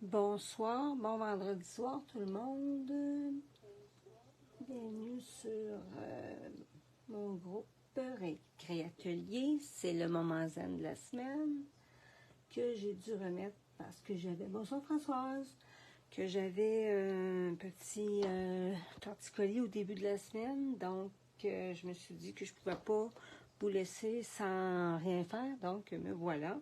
Bonsoir, bon vendredi soir tout le monde. Bienvenue sur mon groupe Réatelier. C'est le moment zen de la semaine que j'ai dû remettre parce que j'avais, bonsoir Françoise, que j'avais un petit torticolis au début de la semaine. Donc, je me suis dit que je ne pouvais pas vous laisser sans rien faire. Donc, me voilà.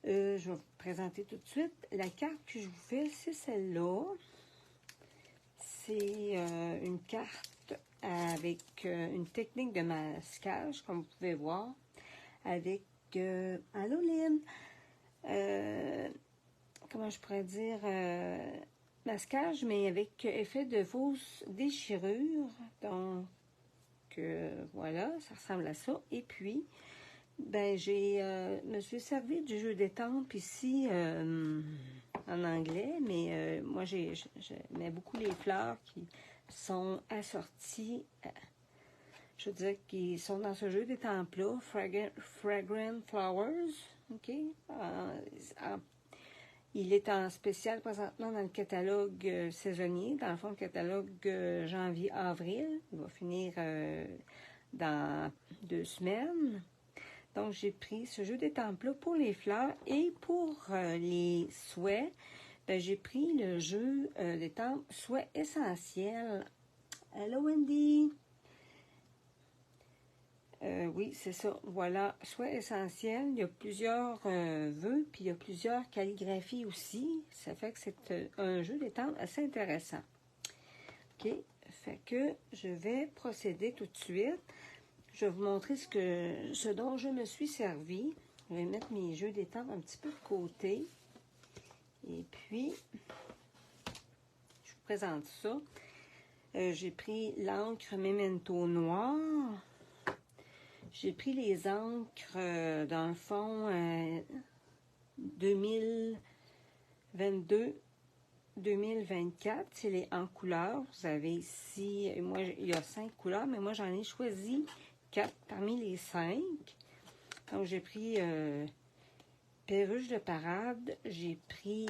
Je vais vous présenter tout de suite. La carte que je vous fais, c'est celle-là. C'est une carte avec une technique de masquage, comme vous pouvez voir, avec, allô Lynn, comment je pourrais dire, masquage, mais avec effet de fausse déchirure. Donc, voilà, ça ressemble à ça. Et puis, ben, me suis servi du jeu d'étampes ici en anglais, mais moi, j'aimais beaucoup les fleurs qui sont assorties, je veux dire, qui sont dans ce jeu d'étampes-là, Fragrant Flowers, OK? Il est en spécial présentement dans le catalogue saisonnier, dans le fond, le catalogue janvier-avril. Il va finir dans 2 semaines. Donc, j'ai pris ce jeu d'étampes-là pour les fleurs et pour les souhaits, ben, j'ai pris le jeu d'étampes souhaits essentiels. Hello, Wendy! Oui, c'est ça. Voilà, souhaits essentiels. Il y a plusieurs vœux, puis il y a plusieurs calligraphies aussi. Ça fait que c'est un jeu d'étampes assez intéressant. OK? Fait que je vais procéder tout de suite. Je vais vous montrer ce dont je me suis servi. Je vais mettre mes jeux d'étampes un petit peu de côté. Et puis, je vous présente ça. J'ai pris l'encre Memento noir. J'ai pris les encres, dans le fond, 2022-2024. C'est les en couleurs. Vous avez ici, moi, il y a 5 couleurs, mais moi, j'en ai choisi 4 parmi les 5. Donc, j'ai pris Perruche de parade. J'ai pris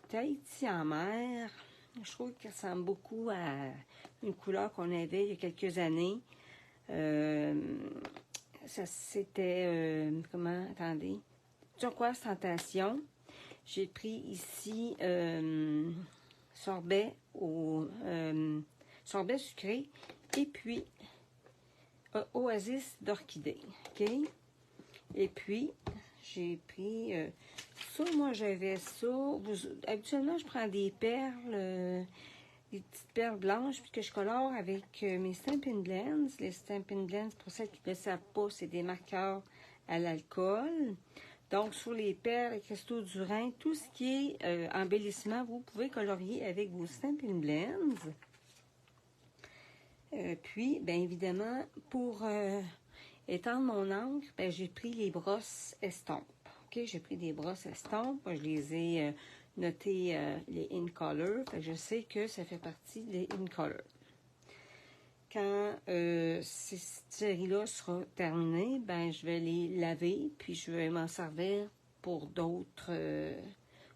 Tahiti en mer. Je trouve qu'il ressemble beaucoup à une couleur qu'on avait il y a quelques années. Ça, c'était, attendez, Turquoise Tentation. J'ai pris ici sorbet sucré et puis Oasis d'orchidée. OK? Et puis, j'ai pris ça. Moi, j'avais ça. Habituellement, je prends des perles, des petites perles blanches, puis que je colore avec mes Stampin' Blends. Les Stampin' Blends, pour celles qui ne le savent pas, c'est des marqueurs à l'alcool. Donc, sur les perles, les cristaux du Rhin, tout ce qui est embellissement, vous pouvez colorier avec vos Stampin' Blends. Puis, bien évidemment, pour étendre mon encre, ben, j'ai pris les brosses estampes. OK, j'ai pris des brosses estampes. Moi, je les ai notées les in color. Fait que je sais que ça fait partie des in color. Quand cette série-là sera terminée, ben, je vais les laver, puis je vais m'en servir pour d'autres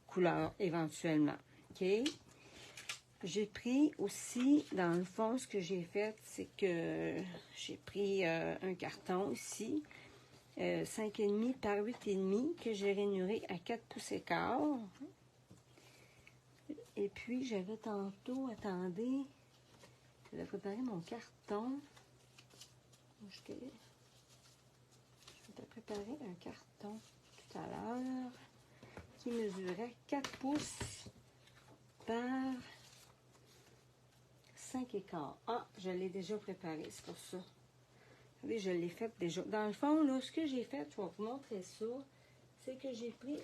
couleurs éventuellement. OK? J'ai pris aussi, dans le fond, ce que j'ai fait, c'est que j'ai pris un carton ici, 5,5 par 8,5, que j'ai rainuré à 4 pouces et quart. Et puis, j'avais tantôt, attendez, j'avais préparé mon carton. Je vais préparer un carton tout à l'heure qui mesurait 4 pouces par 5 et quart. Ah, je l'ai déjà préparé, c'est pour ça. Oui, je l'ai fait déjà. Dans le fond, là, ce que j'ai fait, je vais vous montrer ça, c'est que j'ai pris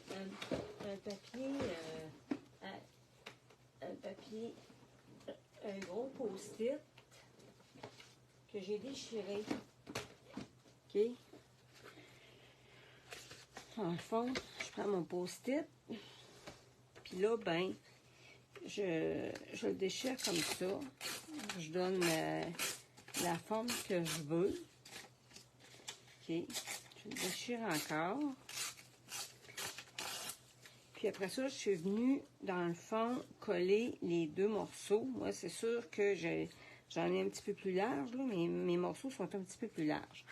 un gros post-it que j'ai déchiré. OK? Dans le fond, je prends mon post-it, puis là, ben, je le déchire comme ça. Je donne la forme que je veux. OK? Je le déchire encore. Puis après ça, je suis venue, dans le fond, coller les deux morceaux. Moi, c'est sûr que j'en ai un petit peu plus large, là, mais mes morceaux sont un petit peu plus larges.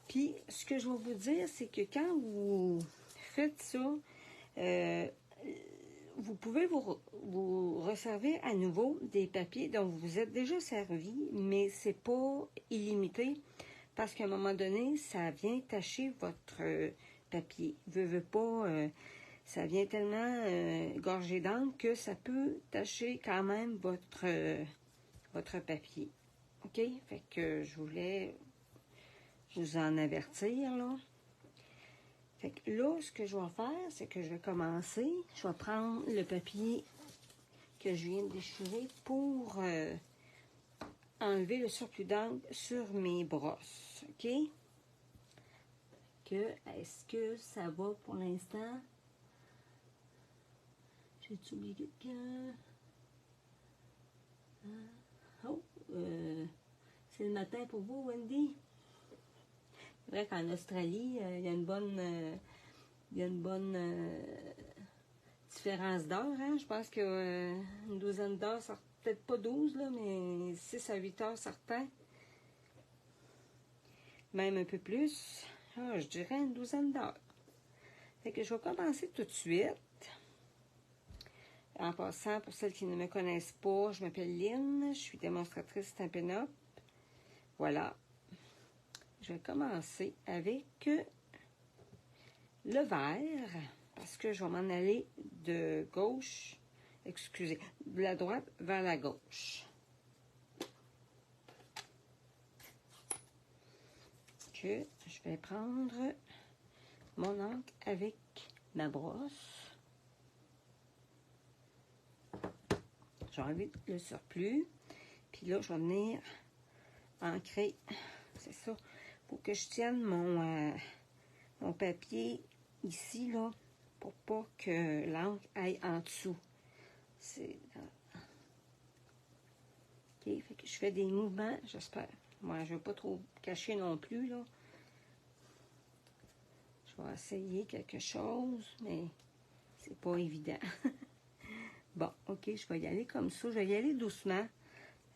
Puis, ce que je vais vous dire, c'est que quand vous faites ça, vous pouvez vous resservir à nouveau des papiers dont vous vous êtes déjà servi, mais c'est pas illimité parce qu'à un moment donné, ça vient tacher votre papier. Veut pas, ça vient tellement gorgé d'encre que ça peut tacher quand même votre papier. OK? Fait que je voulais vous en avertir, là. Fait que là, ce que je vais faire, c'est que je vais commencer. Je vais prendre le papier que je viens de déchirer pour enlever le surplus d'encre sur mes brosses. OK? Est-ce que ça va pour l'instant? J'ai-tu oublié quelqu'un? Oh, c'est le matin pour vous, Wendy? C'est vrai qu'en Australie, il y a une bonne différence d'heure. Hein? Je pense que une douzaine d'heures, peut-être pas 12, là, mais 6 à 8 heures certains. Même un peu plus. Je dirais une douzaine d'heures. Fait que je vais commencer tout de suite. En passant, pour celles qui ne me connaissent pas, je m'appelle Lynn, je suis démonstratrice Stampin' Up. Voilà. Je vais commencer avec le vert, parce que je vais m'en aller de gauche, de la droite vers la gauche. Que je vais prendre mon encre avec ma brosse. J'enlève le surplus. Puis là, je vais venir ancrer, c'est ça, pour que je tienne mon papier ici, là, pour pas que l'encre aille en dessous. OK, fait que je fais des mouvements, j'espère. Moi, je ne veux pas trop cacher non plus, là. Je vais essayer quelque chose, mais c'est pas évident. Bon, OK, je vais y aller comme ça. Je vais y aller doucement.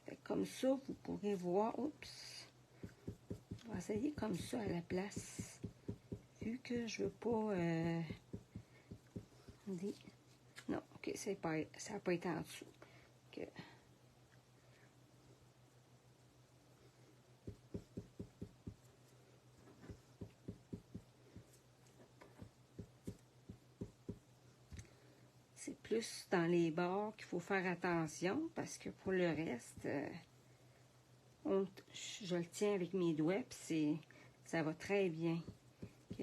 Fait que comme ça, vous pourrez voir. Oups! Je vais essayer comme ça à la place. Vu que je veux pas... Non, OK, ça n'a pas été en dessous. Okay. C'est plus dans les bords qu'il faut faire attention parce que pour le reste, je le tiens avec mes doigts puis ça va très bien. OK?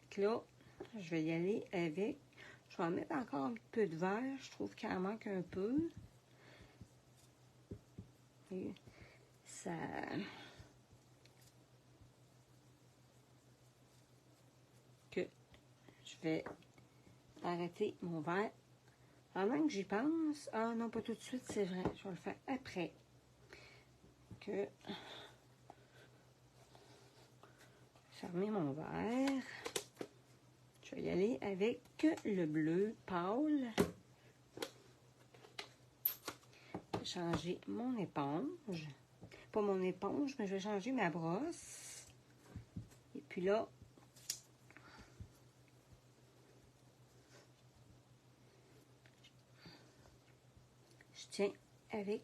Donc là, je vais y aller avec... Je vais en mettre encore un peu de vert. Je trouve qu'il en manque un peu. Et ça... Que je vais arrêter mon verre. Pendant que j'y pense... Ah non, pas tout de suite, c'est vrai. Je vais le faire après. Que... Fermer mon verre. Je vais y aller avec le bleu pâle. Je vais changer mon éponge. Pas mon éponge, mais je vais changer ma brosse. Et puis là, je tiens avec...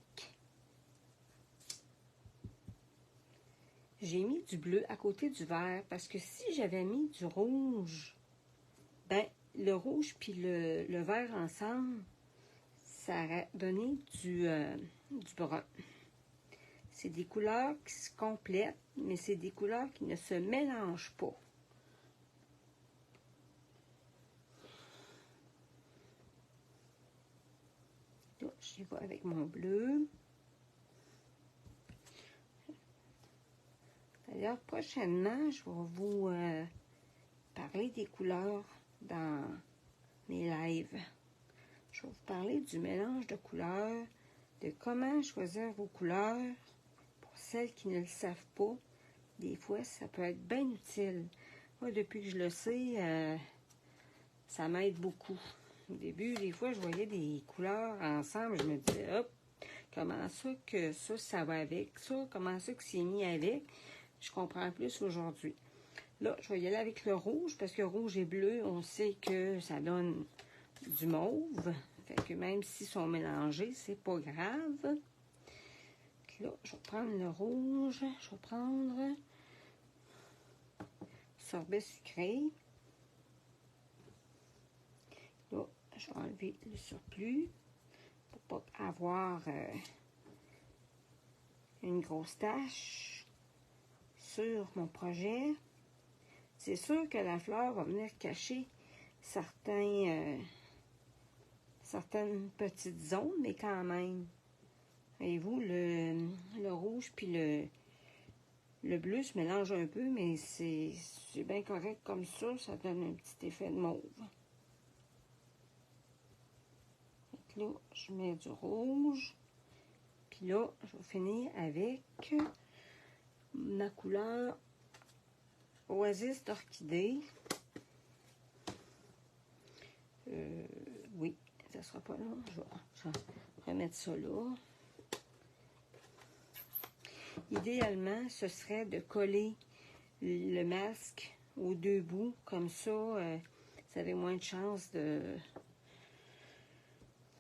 J'ai mis du bleu à côté du vert parce que si j'avais mis du rouge, ben le rouge puis le vert ensemble, ça aurait donné du brun. C'est des couleurs qui se complètent, mais c'est des couleurs qui ne se mélangent pas. Là, j'y vais avec mon bleu. D'ailleurs, prochainement, je vais vous parler des couleurs dans mes lives. Je vais vous parler du mélange de couleurs, de comment choisir vos couleurs. Pour celles qui ne le savent pas, des fois, ça peut être bien utile. Moi, depuis que je le sais, ça m'aide beaucoup. Au début, des fois, je voyais des couleurs ensemble, je me disais, hop, comment ça que ça va avec ça, comment ça que c'est mis avec. Je comprends plus aujourd'hui. Là, je vais y aller avec le rouge, parce que rouge et bleu, on sait que ça donne du mauve. Fait que même s'ils sont mélangés, c'est pas grave. Là, je vais prendre le rouge, je vais prendre sorbet sucré. Là, je vais enlever le surplus pour pas avoir une grosse tache sur mon projet. C'est sûr que la fleur va venir cacher certaines petites zones, mais quand même. Voyez-vous, le rouge puis le bleu se mélange un peu, mais c'est bien correct comme ça donne un petit effet de mauve. Donc là, je mets du rouge. Puis là, je vais finir avec ma couleur Oasis d'orchidée. Oui, ça sera pas long. Je vais remettre ça là. Idéalement, ce serait de coller le masque aux deux bouts. Comme ça, vous avez moins de chances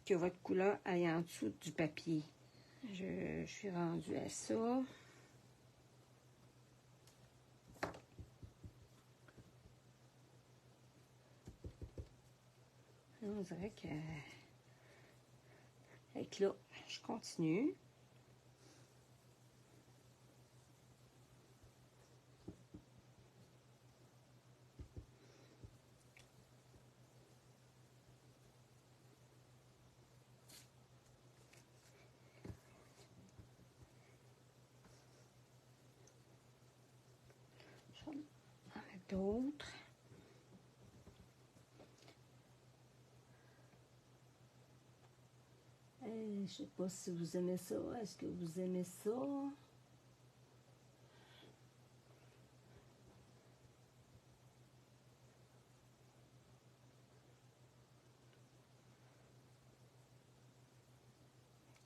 que votre couleur aille en dessous du papier. Je suis rendue à ça. On dirait que... Avec là, je continue. Je vais en mettre d'autres. Je sais pas si vous aimez ça. Est-ce que vous aimez ça?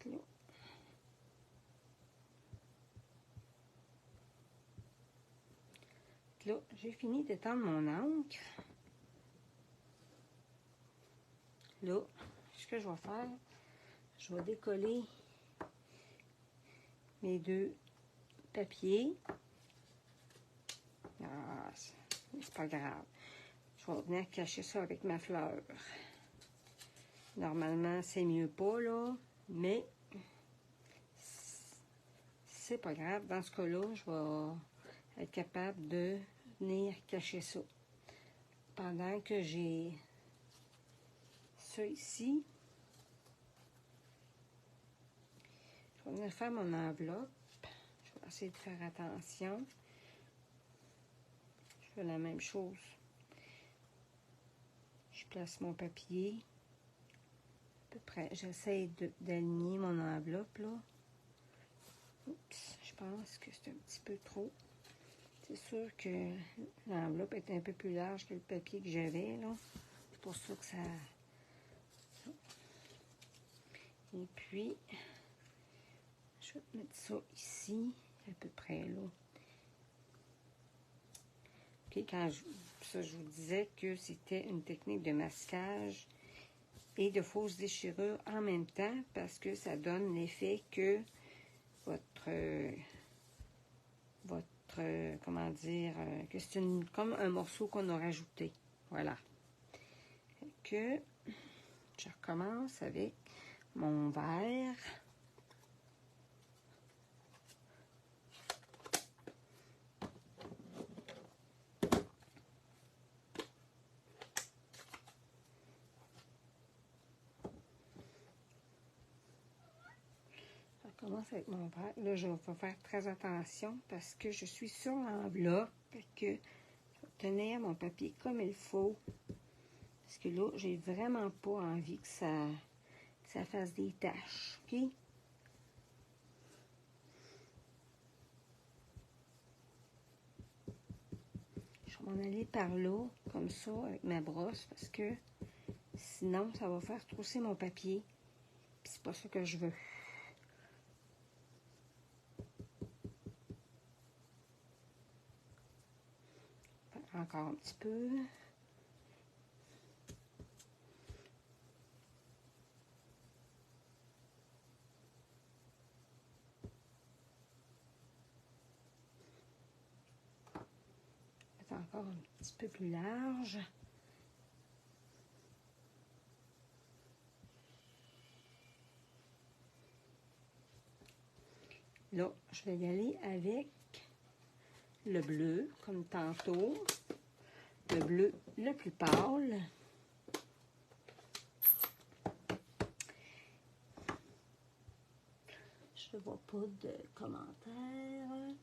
Là, là j'ai fini d'étendre mon encre. Là, ce que je vais faire, je vais décoller mes deux papiers. Ah, c'est pas grave. Je vais venir cacher ça avec ma fleur. Normalement, c'est mieux pas, là, mais c'est pas grave. Dans ce cas-là, je vais être capable de venir cacher ça. Pendant que j'ai ça ici, je vais venir faire mon enveloppe. Je vais essayer de faire attention. Je fais la même chose. Je place mon papier. À peu près, j'essaie d'aligner mon enveloppe, là. Oups, je pense que c'est un petit peu trop. C'est sûr que l'enveloppe est un peu plus large que le papier que j'avais, là. C'est pour ça que ça... Et puis, je vais mettre ça ici, à peu près, là. OK, je vous disais que c'était une technique de masquage et de fausse déchirure en même temps, parce que ça donne l'effet que comment dire, que c'est comme un morceau qu'on a rajouté. Voilà. Que je recommence avec mon verre. Je commence avec mon verre. Là, je vais faire très attention parce que je suis sur l'enveloppe. Fait que je vais tenir mon papier comme il faut. Parce que là, j'ai vraiment pas envie que ça fasse des taches. OK? Je vais m'en aller par là comme ça avec ma brosse parce que sinon, ça va faire trousser mon papier. Puis c'est pas ça que je veux. Encore un petit peu. Encore un petit peu plus large. Là, je vais y aller avec le bleu, comme tantôt. Le bleu le plus pâle. Je ne vois pas de commentaires.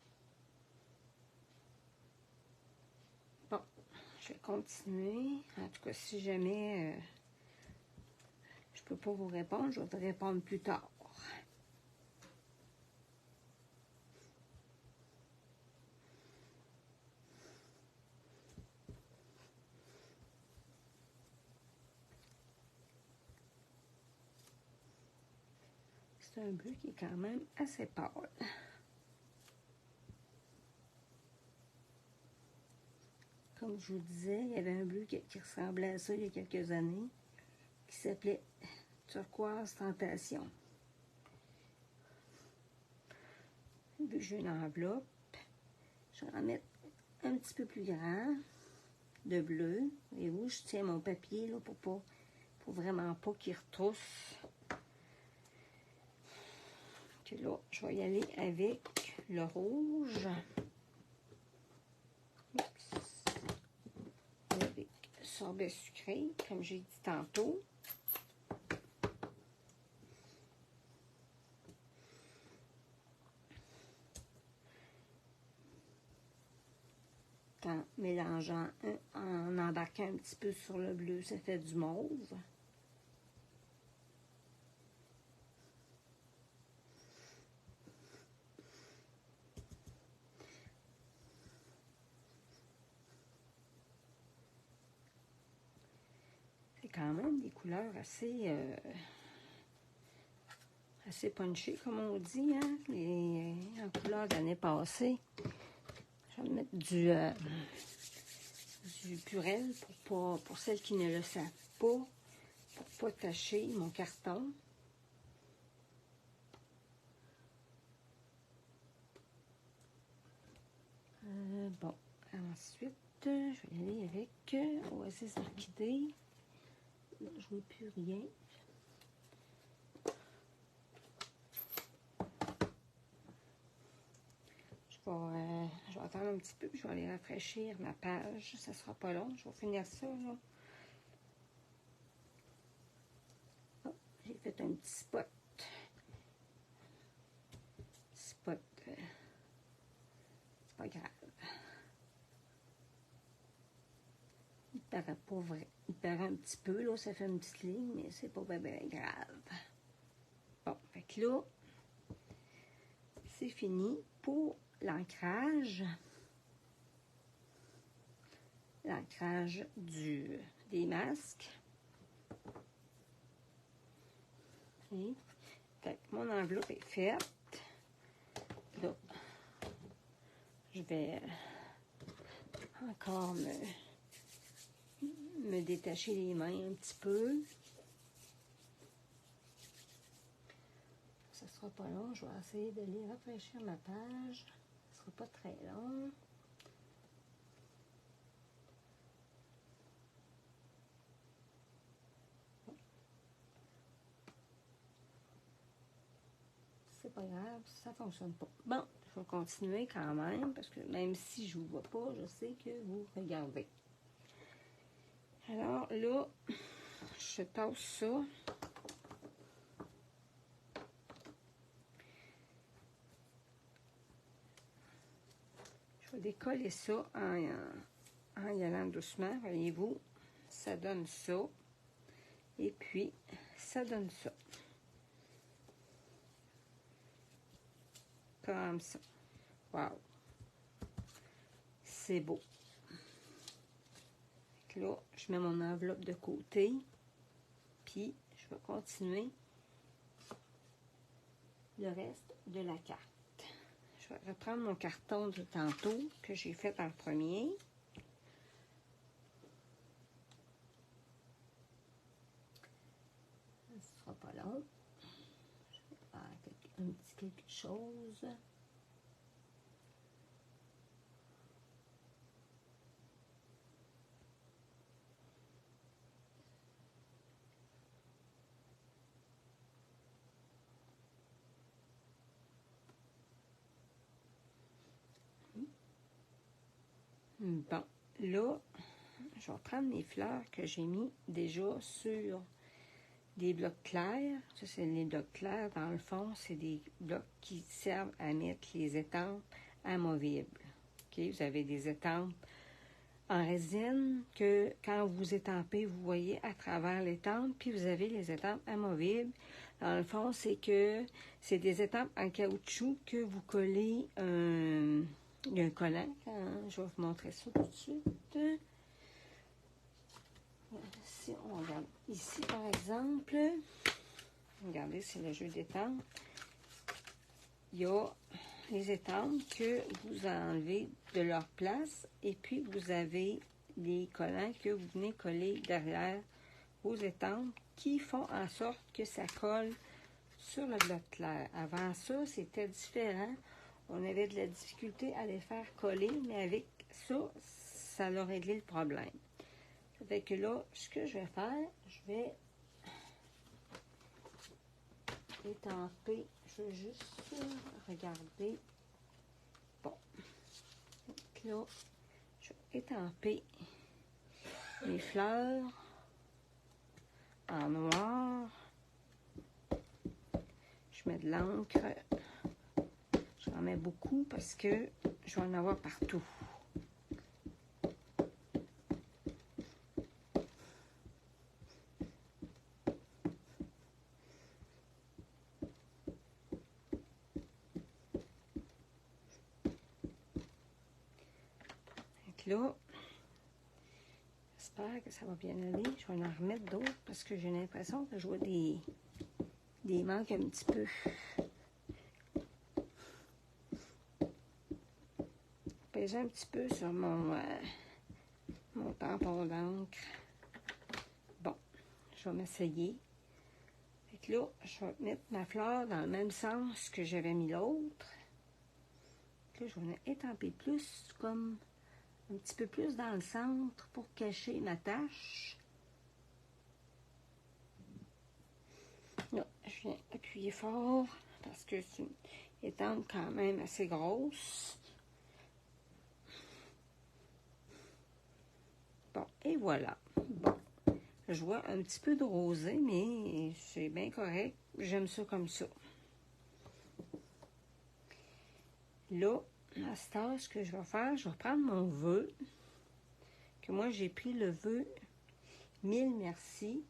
Bon, je vais continuer. En tout cas, si jamais je ne peux pas vous répondre, je vais te répondre plus tard. C'est un bleu qui est quand même assez pâle. Comme je vous disais, il y avait un bleu qui ressemblait à ça il y a quelques années, qui s'appelait Turquoise Tentation. Vu que j'ai une enveloppe, je vais en mettre un petit peu plus grand de bleu. Et où je tiens mon papier là, pour vraiment pas qu'il retrousse. Que là, je vais y aller avec le rouge. Avec sorbet sucré, comme j'ai dit tantôt. En mélangeant, en embarquant un petit peu sur le bleu, ça fait du mauve. C'est quand même des couleurs assez punchées, comme on dit, hein? En couleur d'année passée. Je vais mettre du Purel pour celles qui ne le savent pas, pour pas tacher mon carton. Bon, ensuite, je vais y aller avec Oasis Orchidée. Là, je ne vois plus rien. Je vais attendre un petit peu, puis je vais aller rafraîchir ma page. Ça sera pas long, je vais finir ça, là. Oh, j'ai fait un petit spot. C'est pas grave. Il paraît pas vrai. Il paraît un petit peu, là, ça fait une petite ligne, mais c'est pas bien grave. Bon, fait que là, c'est fini pour l'ancrage. L'ancrage des masques. Okay. Fait que mon enveloppe est faite. Là, je vais encore me détacher les mains un petit peu. Ça sera pas long. Je vais essayer d'aller rafraîchir ma page. Ça sera pas très long. C'est pas grave, ça fonctionne pas. Bon, je vais continuer quand même, parce que même si je vous vois pas, je sais que vous regardez. Alors là, je tasse ça. Je vais décoller ça en y allant doucement, voyez-vous. Ça donne ça. Et puis, ça donne ça. Comme ça. Wow! C'est beau. que là, je mets mon enveloppe de côté. Puis, je vais continuer le reste de la carte. Je vais reprendre mon carton de tantôt que j'ai fait en premier. Ce ne sera pas long. Je vais faire un petit quelque chose. Bon, là, je vais prendre mes fleurs que j'ai mis déjà sur des blocs clairs. Ça, c'est les blocs clairs. Dans le fond, c'est des blocs qui servent à mettre les étampes amovibles. Okay? Vous avez des étampes en résine que quand vous étampez, vous voyez à travers l'étampe, puis vous avez les étampes amovibles. Dans le fond, c'est que c'est des étampes en caoutchouc que vous collez il y a un collant. Je vais vous montrer ça tout de suite. Si on regarde ici, par exemple, regardez, c'est le jeu d'étampes. Il y a les étampes que vous enlevez de leur place et puis vous avez les collants que vous venez coller derrière vos étampes qui font en sorte que ça colle sur le bloc clair. Avant ça, c'était différent. On avait de la difficulté à les faire coller, mais avec ça, ça a réglé le problème. Fait que là, ce que je vais faire, je vais étamper. Je vais juste regarder. Bon. Donc là, je vais étamper mes fleurs en noir. Je mets de l'encre. J'en mets beaucoup parce que je vais en avoir partout. Donc là, j'espère que ça va bien aller. Je vais en remettre d'autres parce que j'ai l'impression que je vois des manques un petit peu. Peser un petit peu sur mon tampon d'encre. Bon, je vais m'essayer. Fait que là, je vais mettre ma fleur dans le même sens que j'avais mis l'autre. Là, je vais étamper plus, comme un petit peu plus dans le centre pour cacher ma tache. Là, je viens appuyer fort parce que c'est une étampe quand même assez grosse. Bon, et voilà. Bon, je vois un petit peu de rosé, mais c'est bien correct. J'aime ça comme ça. Là, à cette heure, ce que je vais faire, je vais prendre mon vœu. Que moi, j'ai pris le vœu 1000 merci.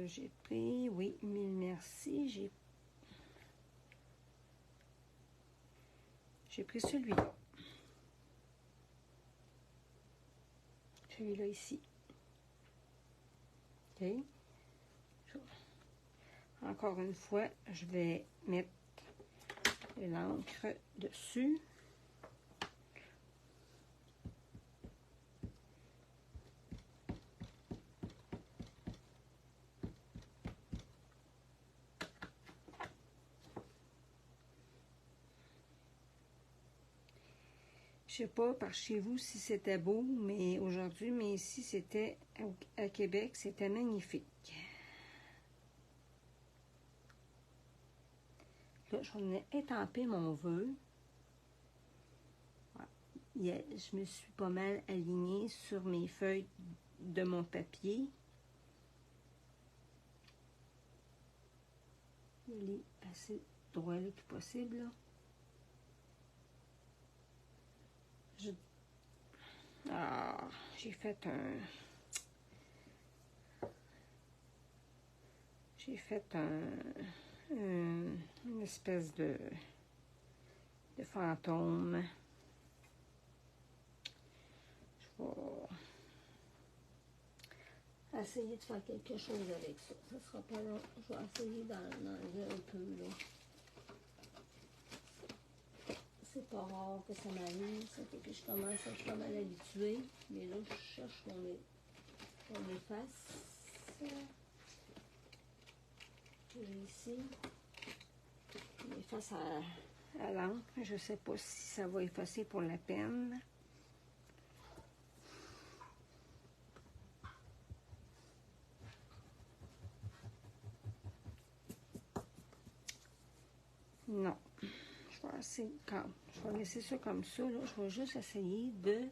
J'ai pris, oui, 1000 merci. J'ai pris celui-là. Celui-là ici. OK. Encore une fois, je vais mettre de l'encre dessus. Je sais pas par chez vous si c'était beau, mais aujourd'hui, mais ici c'était à Québec, c'était magnifique. Là, j'en ai étampé mon vœu. Ouais. Je me suis pas mal alignée sur mes feuilles de mon papier. Il est assez droit le plus possible. Là. J'ai fait un... j'ai fait une espèce de fantôme. Je vais essayer de faire quelque chose avec ça. Ça sera pas long. Je vais essayer d'enlever un peu, là. C'est pas rare que ça m'arrive. Ça fait que je commence à être pas mal habituée. Mais là, je cherche mon efface. J'ai ici. Je l'efface à l'encre. Je ne sais pas si ça va effacer pour la peine. Non. Je vais laisser ça comme ça. Là. Je vais juste essayer de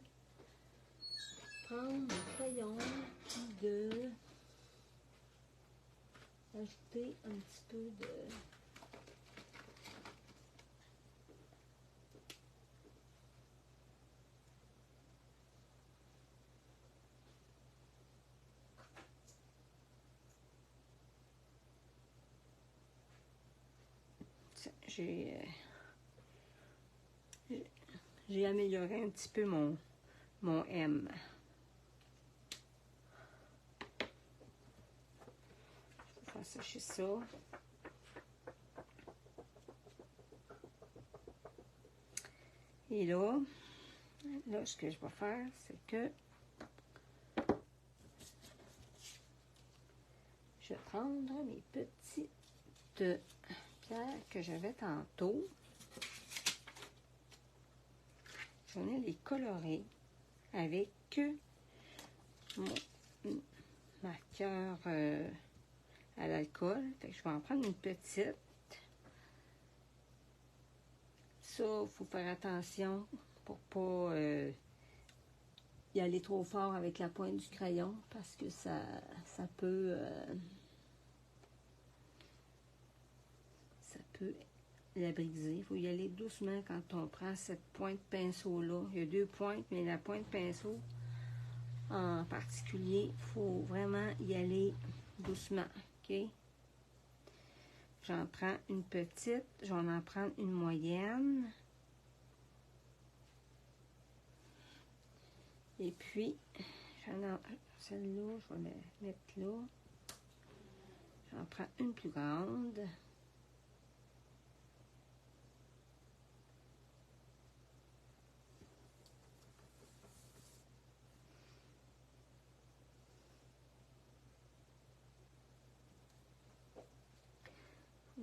prendre mon crayon et de ajouter un petit peu de... J'ai amélioré un petit peu mon M. Je vais faire sécher ça. Et là, ce que je vais faire, c'est que je vais prendre mes petites pierres que j'avais tantôt. Je vais les colorer avec mon marqueur à l'alcool. Je vais en prendre une petite. Ça, il faut faire attention pour pas y aller trop fort avec la pointe du crayon parce que ça peut la briser. Il faut y aller doucement quand on prend cette pointe pinceau-là. Il y a deux pointes, mais la pointe pinceau en particulier, il faut vraiment y aller doucement. OK? J'en prends une petite, je vais en prendre une moyenne. Et puis, celle-là, je vais la mettre là. J'en prends une plus grande.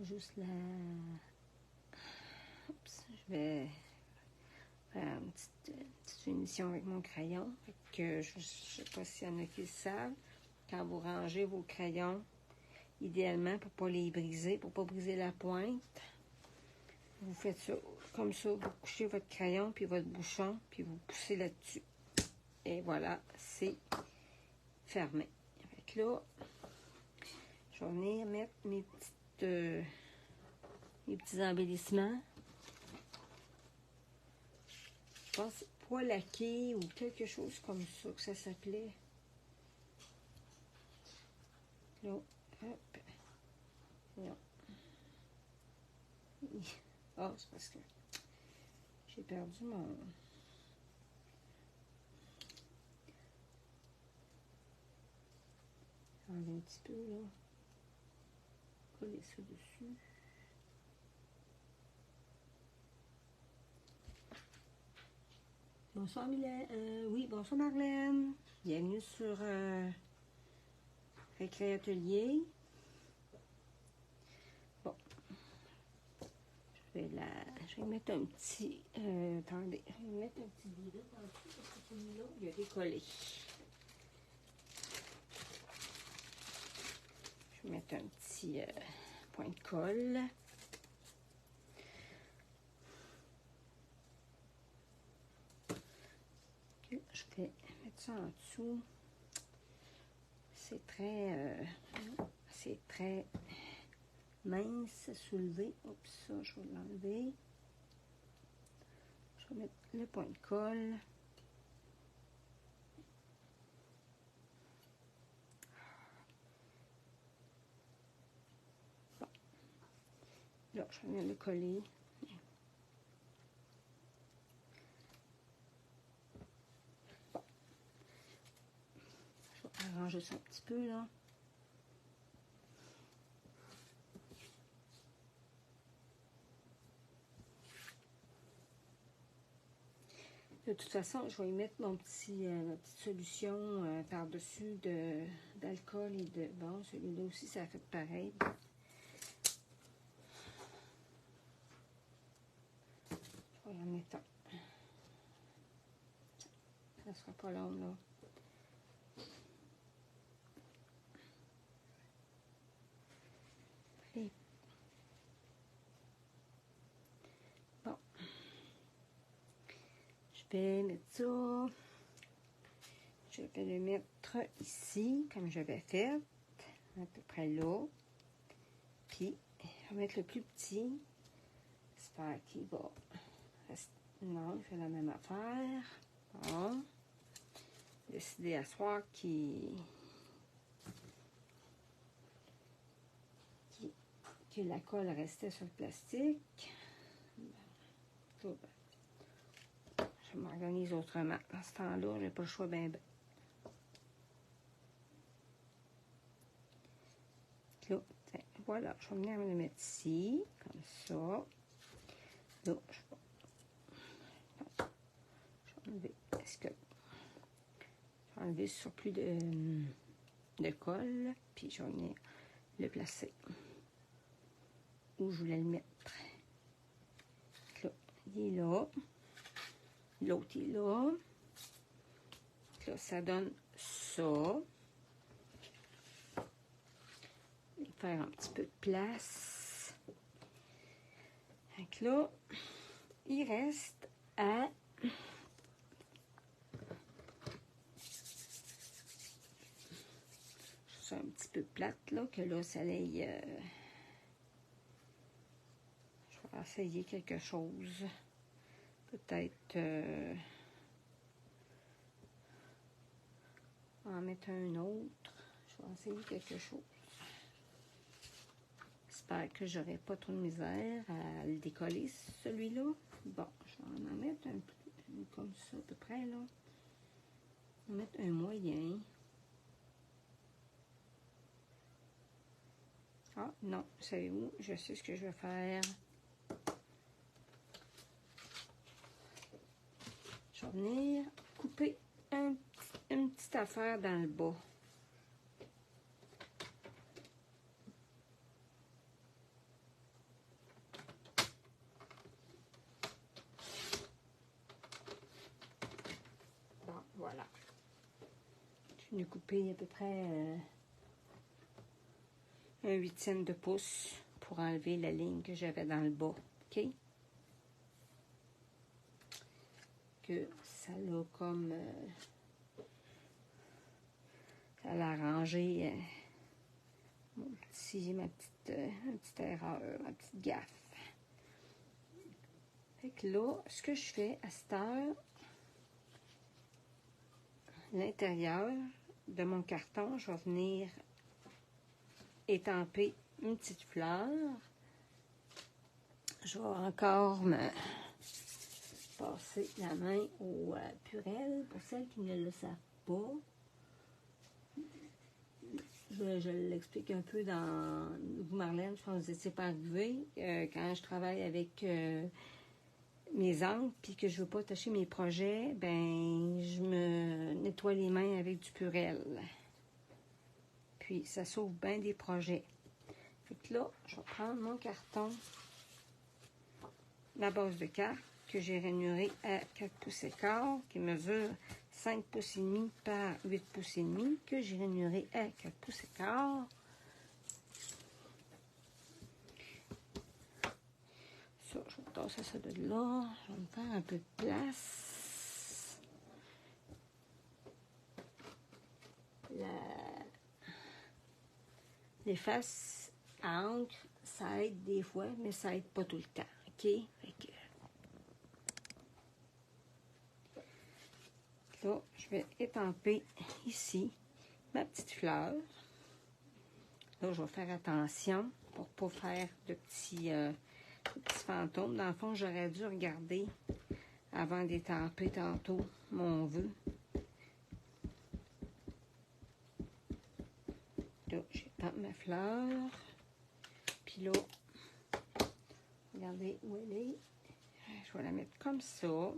Juste la... Oups, je vais faire une petite finition avec mon crayon. Que je ne sais pas s'il y en a qui le savent. Quand vous rangez vos crayons, idéalement, pour ne pas les briser, pour ne pas briser la pointe, vous faites ça comme ça. Vous couchez votre crayon, puis votre bouchon, puis vous poussez là-dessus. Et voilà, c'est fermé. Fait que là, je vais venir mettre mes petits embellissements. Je pense pois laqué ou quelque chose comme ça que ça s'appelait. Là, hop. Non. Ah, c'est parce que j'ai perdu mon... Enlever un petit peu, là. Coller ça dessus. Bonsoir Mylène. Oui, bonsoir Marlène. Bienvenue sur Récré Atelier. Bon. Je vais mettre un petit... attendez. Je vais mettre un petit bout là dessus parce que celui-là, il a décollé. Je vais mettre un petit point de colle. Je vais mettre ça en dessous. C'est très mince, soulevé. Oups, ça, je vais l'enlever. Je vais mettre le point de colle. Là, je vais venir le coller. Bon. Je vais arranger ça un petit peu, là. De toute façon, je vais y mettre ma petite solution par-dessus d'alcool et de... Bon, celui-là aussi, ça a fait pareil. Je vais en mettre un. Ça sera pas long, là. Et... Bon. Je vais mettre ça. Je vais le mettre ici, comme j'avais fait, à peu près là. Puis, je vais mettre le plus petit. J'espère qu'il va rester. Non, il fait la même affaire. Bon. J'ai décidé à soir que la colle restait sur le plastique. Bon. Je m'organise autrement. À ce temps-là, je n'ai pas le choix bien. Là, voilà, je vais venir me le mettre ici, comme ça. Là, je vais enlever. Est-ce que je vais enlever ce surplus de colle, puis je vais venir le placer où je voulais le mettre. Là, il est là. L'autre est là. Là, ça donne ça. Je vais faire un petit peu de place. Donc là, il reste à... C'est un petit peu plate, là, que là, ça aille... je vais essayer quelque chose. Peut-être... en mettre un autre. Je vais essayer quelque chose. J'espère que j'aurai pas trop de misère à le décoller, celui-là. Bon, je vais en mettre un peu comme ça, à peu près, là. On va mettre un moyen. Ah, non, savez-vous, je sais ce que je vais faire. Je vais venir couper une petite affaire dans le bas. Bon, voilà. Je vais couper à peu près un 1/8 de pouce pour enlever la ligne que j'avais dans le bas. OK? Que ça l'a comme... ça l'a arrangé ma petite erreur, ma petite gaffe. Fait que là, ce que je fais à cette heure, l'intérieur de mon carton, je vais venir étamper une petite fleur. Je vais encore me passer la main au Purell pour celles qui ne le savent pas. Je l'explique un peu dans vous, Marlène, je pense que vous n'étiez pas arrivé. Quand je travaille avec mes encres puis que je ne veux pas tacher mes projets, ben je me nettoie les mains avec du Purell. Puis ça sauve bien des projets. Fait que là, je vais prendre mon carton, la base de carte que j'ai rainurée à 4 pouces et quart, qui mesure 5 pouces et demi par 8 pouces et demi, que j'ai rainuré à 4 pouces et quart. Ça, je vais tasser ça de là. Je vais me faire un peu de place. Les faces à encre, ça aide des fois, mais ça aide pas tout le temps. OK? Fait que... là, je vais étamper ici ma petite fleur. Là, je vais faire attention pour ne pas faire de petits petit fantôme. Dans le fond, j'aurais dû regarder avant d'étamper tantôt mon vœu. Là, j'étampe ma fleur. Puis là, regardez où elle est. Je vais la mettre comme ça.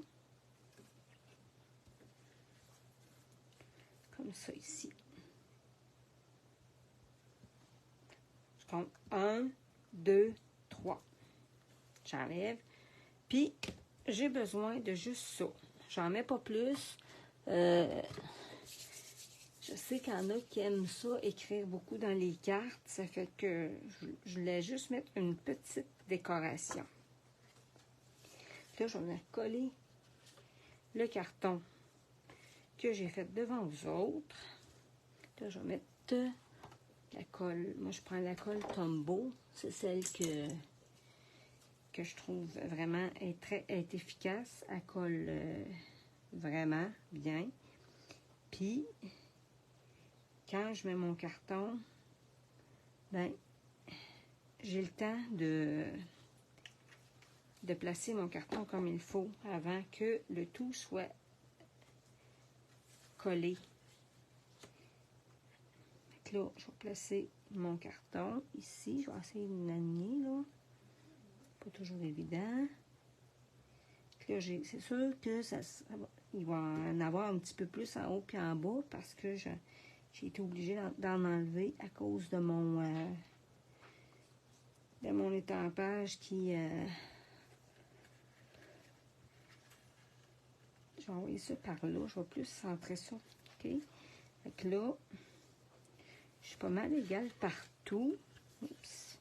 Comme ça ici. Je compte 1, 2, 3. J'enlève. Puis, j'ai besoin de juste ça. J'en mets pas plus. Je sais qu'il y en a qui aiment ça, écrire beaucoup dans les cartes. Ça fait que je voulais juste mettre une petite décoration. Là, je vais venir coller le carton que j'ai fait devant vous autres. Là, je vais mettre la colle. Moi, je prends la colle Tombow. C'est celle que je trouve vraiment est efficace. Elle colle vraiment bien. Puis, quand je mets mon carton, ben, j'ai le temps de placer mon carton comme il faut avant que le tout soit collé. Donc là, je vais placer mon carton ici. Je vais essayer de l'aligner, là. Pas toujours évident. Là, c'est sûr que il va en avoir un petit peu plus en haut puis en bas parce que j'ai été obligée d'en enlever à cause de mon étampage qui... je vais envoyer ça par là. Je vais plus centrer ça. OK? Fait que là, je suis pas mal égale partout. Oups.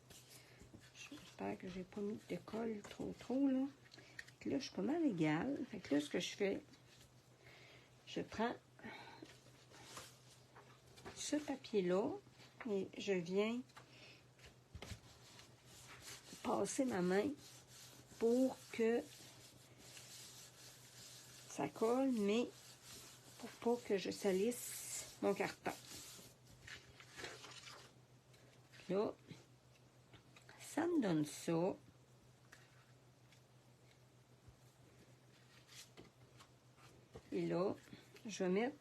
J'espère que j'ai pas mis de colle trop, là. Fait que là, je suis pas mal égale. Fait que là, ce que je fais, je prends ce papier-là et je viens passer ma main pour que ça colle, mais pour pas que je salisse mon carton. Là, ça me donne ça. Et là, je vais mettre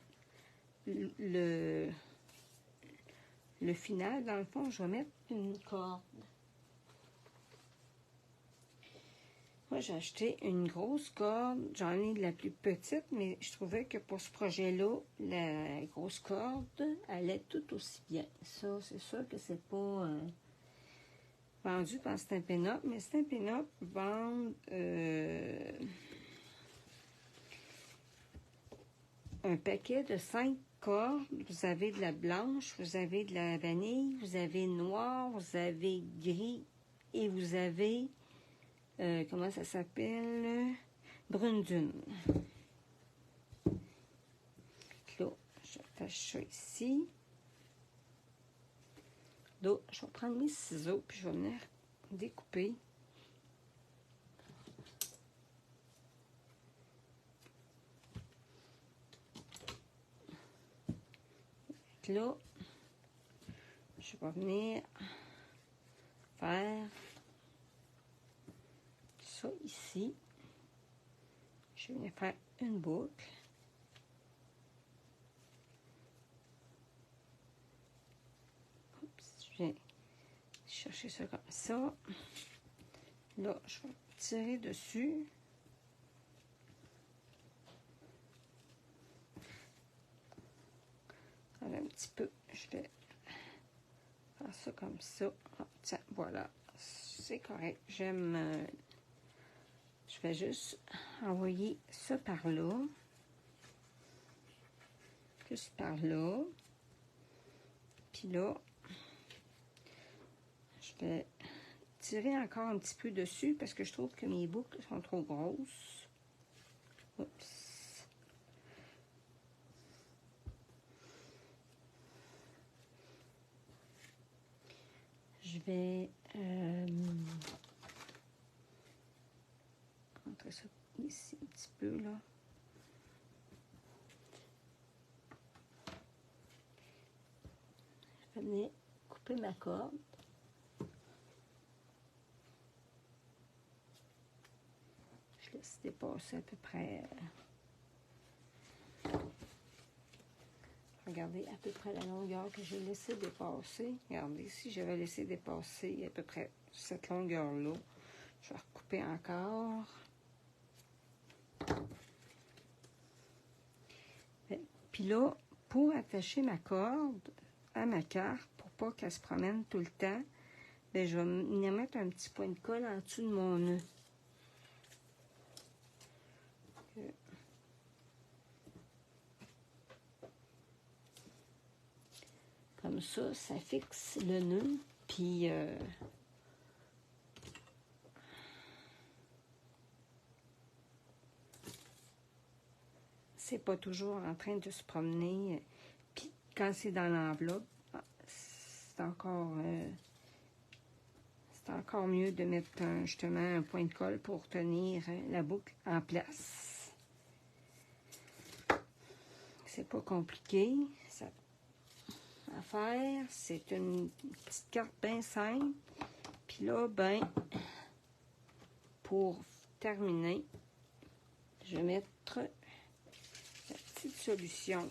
le final, dans le fond, je vais mettre une corde. Moi, j'ai acheté une grosse corde. J'en ai de la plus petite, mais je trouvais que pour ce projet-là, la grosse corde allait tout aussi bien. Ça, c'est sûr que c'est pas vendu par Stampin' Up, mais Stampin' Up vend un paquet de 5 cordes. Vous avez de la blanche, vous avez de la vanille, vous avez noir, vous avez gris et vous avez... comment ça s'appelle? Brune dune. Là, j'attache ça ici. Là, je vais prendre mes ciseaux, puis je vais venir découper. Là, je vais venir faire ça ici. Je vais venir faire une boucle. Oups, je viens chercher ça comme ça. Là, je vais tirer dessus. Un petit peu, je vais faire ça comme ça. Ah, tiens, voilà, c'est correct. J'aime... je vais juste envoyer ça par là. Juste par là. Puis là, je vais tirer encore un petit peu dessus parce que je trouve que mes boucles sont trop grosses. Oups. Je vais montrer ça ici un petit peu là. Je vais venir couper ma corde. dépasser à peu près... regardez à peu près la longueur que j'ai laissé dépasser. Regardez, si j'avais laissé dépasser à peu près cette longueur-là, je vais recouper encore. Puis là, pour attacher ma corde à ma carte, pour pas qu'elle se promène tout le temps, bien, je vais venir mettre un petit point de colle en dessous de mon nœud. Comme ça, ça fixe le nœud, puis c'est pas toujours en train de se promener. Puis quand c'est dans l'enveloppe, c'est encore mieux de mettre justement un point de colle pour tenir la boucle en place. C'est pas compliqué à faire. C'est une petite carte bien simple. Puis là, ben, pour terminer, je vais mettre la petite solution.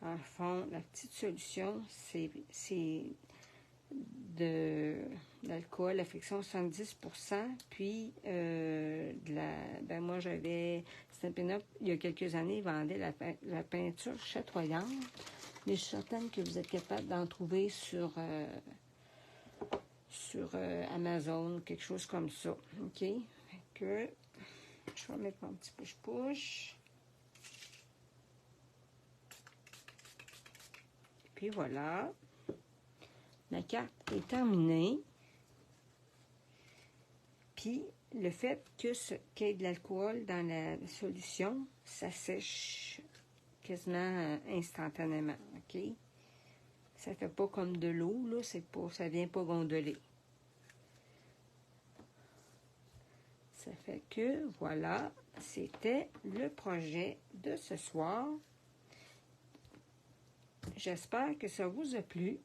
En fond, la petite solution, c'est de l'alcool à friction 70%, puis ben moi j'avais Stampin' Up, il y a quelques années, ils vendaient la peinture chatoyante, mais je suis certaine que vous êtes capable d'en trouver sur Amazon, quelque chose comme ça, ok? Fait que je vais mettre mon petit push-push. Puis voilà. La carte est terminée. Puis, le fait qu'il y ait de l'alcool dans la solution, ça sèche quasiment instantanément, OK? Ça fait pas comme de l'eau, là, ça vient pas gondoler. Ça fait que, voilà, c'était le projet de ce soir. J'espère que ça vous a plu.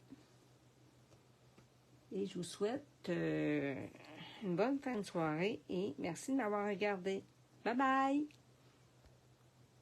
Et je vous souhaite une bonne fin de soirée et merci de m'avoir regardé. Bye bye!